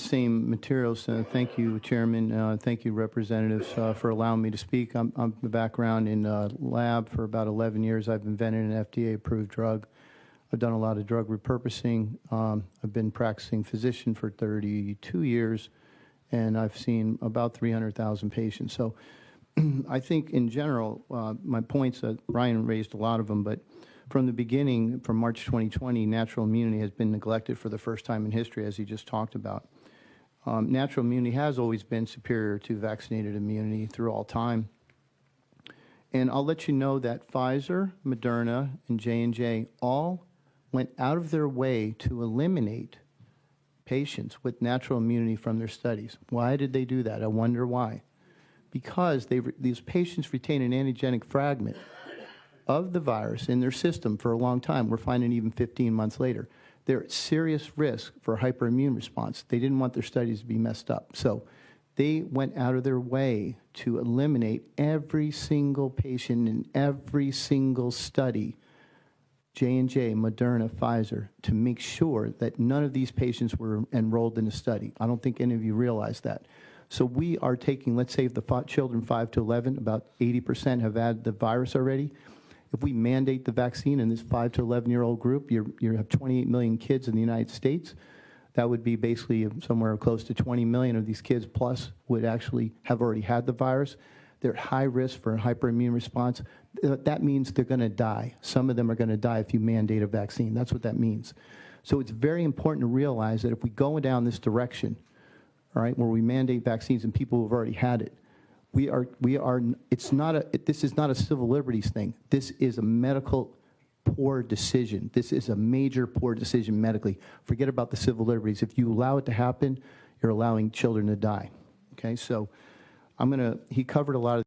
same materials. Thank you, Chairman. Thank you, representatives, for allowing me to speak. I'm a background in lab for about 11 years. I've invented an FDA-approved drug. I've done a lot of drug repurposing. I've been practicing physician for 32 years, and I've seen about 300,000 patients. So I think in general, my points, Ryan raised a lot of them, but from the beginning, from March 2020, natural immunity has been neglected for the first time in history, as he just talked about. Natural immunity has always been superior to vaccinated immunity through all time. And I'll let you know that Pfizer, Moderna, and J&J all went out of their way to eliminate patients with natural immunity from their studies. Why did they do that? I wonder why. Because these patients retain an antigenic fragment of the virus in their system for a long time. We're finding even 15 months later. They're at serious risk for hyperimmune response. They didn't want their studies to be messed up. So they went out of their way to eliminate every single patient in every single study, J&J, Moderna, Pfizer, to make sure that none of these patients were enrolled in the study. I don't think any of you realize that. So we are taking, let's say, the children 5 to 11, about 80% have had the virus already. If we mandate the vaccine in this 5 to 11-year-old group, you have 28 million kids in the United States. That would be basically somewhere close to 20 million of these kids plus would actually have already had the virus. They're at high risk for a hyperimmune response. That means they're going to die. Some of them are going to die if you mandate a vaccine. That's what that means. So it's very important to realize that if we go down this direction, all right, where we mandate vaccines and people who have already had it, this is not a civil liberties thing. This is a medical poor decision. This is a major poor decision medically. Forget about the civil liberties. If you allow it to happen, you're allowing children to die. Okay, so he covered a lot of